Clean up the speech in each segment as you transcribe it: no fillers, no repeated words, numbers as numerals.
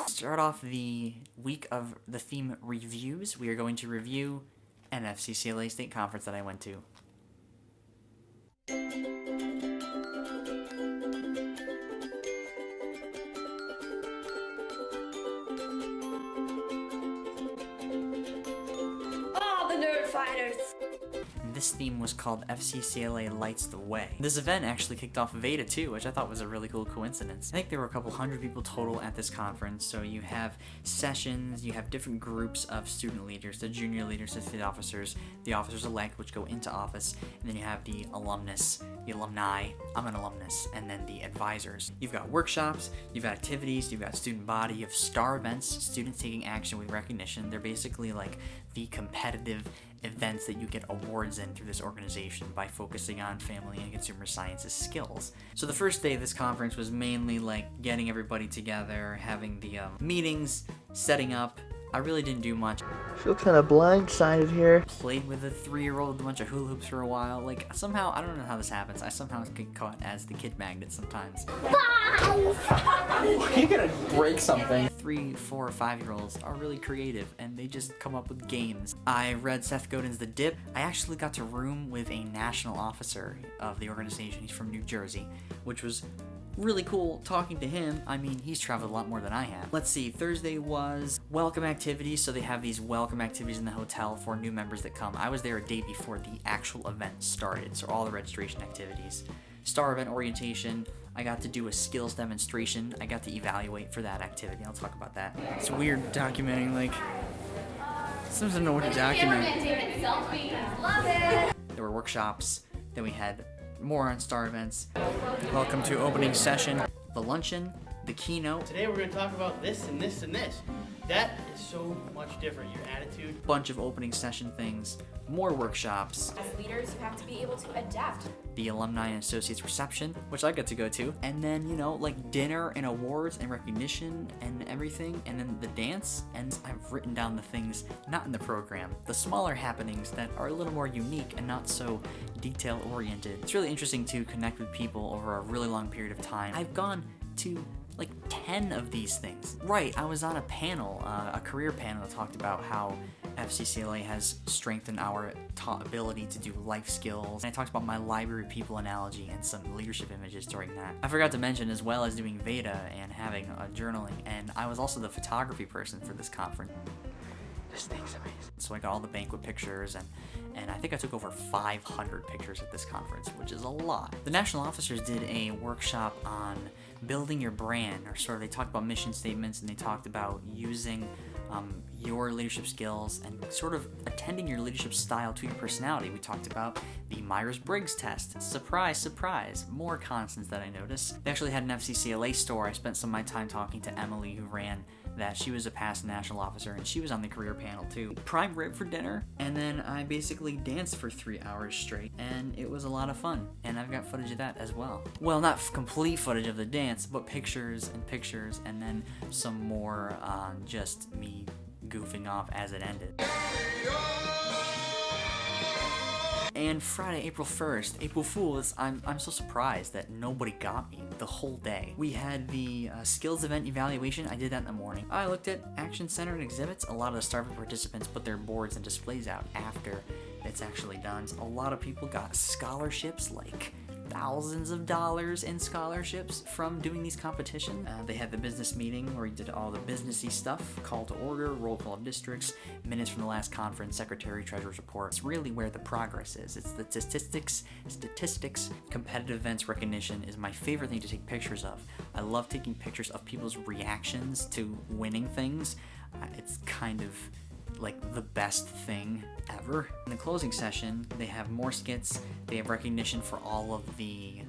Start off the week of the theme reviews. We are going to review an FCCLA state conference that I went to. Oh, the nerd fighters! This theme was called FCCLA Lights the Way. This event actually kicked off Veda too, which I thought was a really cool coincidence. I think there were a couple hundred people total at this conference, so you have sessions, you have different groups of student leaders, the junior leaders, assistant officers, the officers-elect, which go into office, and then you have the alumnus, the alumni, I'm an alumnus, and then the advisors. You've got workshops, you've got activities, you've got student body, you have star events, students taking action with recognition. They're basically like the competitive events that you get awards in through this organization by focusing on family and consumer sciences skills. So the first day of this conference was mainly like getting everybody together, having the meetings, setting up. I really didn't do much. I feel kind of blindsided here. Played with a 3-year-old with a bunch of hula hoops for a while. Like, somehow, I don't know how this happens. I somehow get caught as the kid magnet sometimes. You're gonna break something. 3, 4, 5-year-olds are really creative, and they just come up with games. I read Seth Godin's The Dip. I actually got to room with a national officer of the organization. He's from New Jersey, which was really cool talking to him. I mean, he's traveled a lot more than I have. Let's see, Thursday was welcome activities, so they have these welcome activities in the hotel for new members that come. I was there a day before the actual event started, so all the registration activities. Star event orientation, I got to do a skills demonstration. I got to evaluate for that activity. I'll talk about that. It's weird documenting, like, sometimes I don't know what to document. Love it! There were workshops, then we had more on star events. Welcome to opening session, the luncheon, the keynote. Today we're going to talk about this and this and this. That is so much different, your attitude. Bunch of opening session things, more workshops. As leaders, you have to be able to adapt. The alumni and associates reception, which I got to go to. And then, you know, like dinner and awards and recognition and everything. And then the dance. And I've written down the things not in the program. The smaller happenings that are a little more unique and not so detail oriented. It's really interesting to connect with people over a really long period of time. I've gone to like 10 of these things. Right, I was on a panel, a career panel that talked about how FCCLA has strengthened our ability to do life skills. And I talked about my library people analogy and some leadership images during that. I forgot to mention, as well as doing Veda and having journaling, and I was also the photography person for this conference. This thing's amazing. So I got all the banquet pictures, and I think I took over 500 pictures at this conference, which is a lot. The national officers did a workshop on building your brand, or sort of they talked about mission statements, and they talked about using your leadership skills and sort of attending your leadership style to your personality. We talked about the Myers-Briggs test. Surprise, surprise, more constants that I noticed. They actually had an FCCLA store. I spent some of my time talking to Emily, who ran that. She was a past national officer, and she was on the career panel too. Prime rib for dinner, and then I basically danced for 3 hours straight, and it was a lot of fun, and I've got footage of that as well. Well, not complete footage of the dance, but pictures, and then some more just me goofing off as it ended. And Friday, April 1st, April Fools, I'm so surprised that nobody got me the whole day. We had the skills event evaluation. I did that in the morning. I looked at Action Center and exhibits. A lot of the Starfit participants put their boards and displays out after it's actually done. A lot of people got scholarships, like thousands of dollars in scholarships from doing these competitions. They had the business meeting where we did all the businessy stuff, call to order, roll call of districts, minutes from the last conference, secretary, treasurer's report. It's really where the progress is. It's the statistics. Competitive events recognition is my favorite thing to take pictures of. I love taking pictures of people's reactions to winning things. It's kind of like the best thing ever. In the closing session, they have more skits, they have recognition for all of the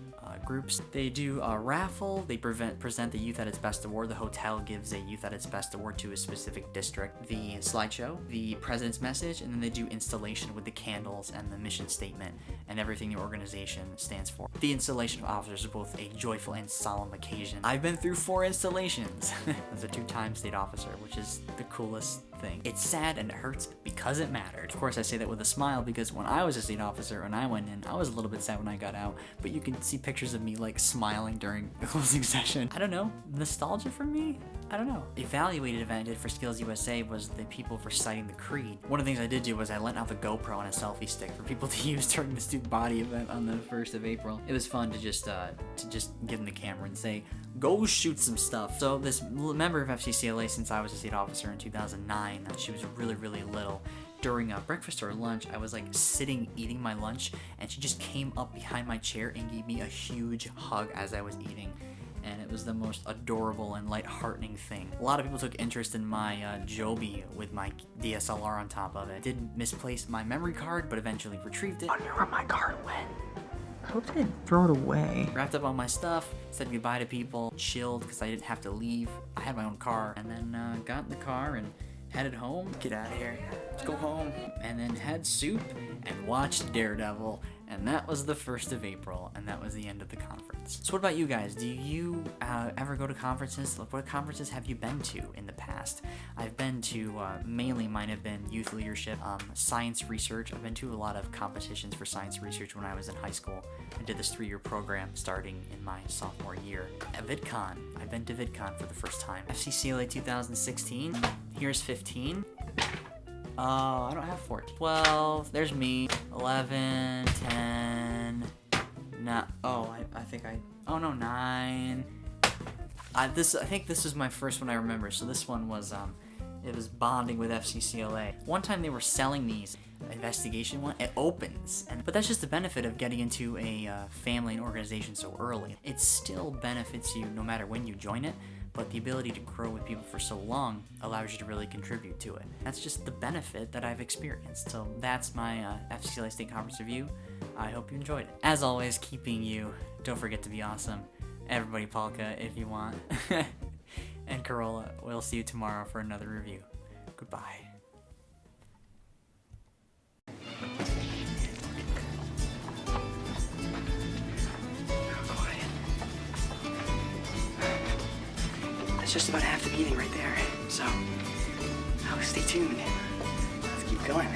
groups. They do a raffle, they present the Youth at its Best award. The hotel gives a Youth at its Best award to a specific district. The slideshow, the president's message, and then they do installation with the candles and the mission statement and everything the organization stands for. The installation of officers is both a joyful and solemn occasion. I've been through 4 installations as a 2-time state officer, which is the coolest thing. It's sad and it hurts because it mattered. Of course, I say that with a smile because when I was a state officer and I went in, I was a little bit sad when I got out, but you can see pictures of me like smiling during the closing session. I don't know, nostalgia for me? I don't know. Evaluated event I did for Skills USA was the people reciting the creed. One of the things I did do was I lent out the GoPro and a selfie stick for people to use during the student body event on the 1st of April. It was fun to just give them the camera and say, go shoot some stuff. So this member of FCCLA, since I was a state officer in 2009, she was really, really little. During breakfast or lunch, I was like sitting eating my lunch, and she just came up behind my chair and gave me a huge hug as I was eating. And it was the most adorable and light-heartening thing. A lot of people took interest in my Joby with my DSLR on top of it. Did misplace my memory card, but eventually retrieved it. I wonder where my card went. I hope they didn't throw it away. Wrapped up all my stuff, said goodbye to people, chilled because I didn't have to leave. I had my own car, and then got in the car and headed home. Get out of here. Let's go home. And then had soup and watched Daredevil. And that was the 1st of April, and that was the end of the conference. So what about you guys? Do you ever go to conferences? What conferences have you been to in the past? I've been to, mainly mine have been youth leadership, science research. I've been to a lot of competitions for science research when I was in high school. I did this 3-year program starting in my sophomore year. At VidCon, I've been to VidCon for the first time. FCCLA 2016, here's 15. I don't have 14. 12, there's me. 11, 10, oh no, 9. I think this was my first one I remember. So this one was, it was bonding with FCCLA. One time they were selling these, investigation one, it opens. But that's just the benefit of getting into a family and organization so early. It still benefits you no matter when you join it, but the ability to grow with people for so long allows you to really contribute to it. That's just the benefit that I've experienced. So that's my FCCLA State Conference review. I hope you enjoyed it. As always, keeping you. Don't forget to be awesome. Everybody Palka if you want. And Corolla, we'll see you tomorrow for another review. Goodbye. That's just about half the meeting right there. So, stay tuned. Let's keep going.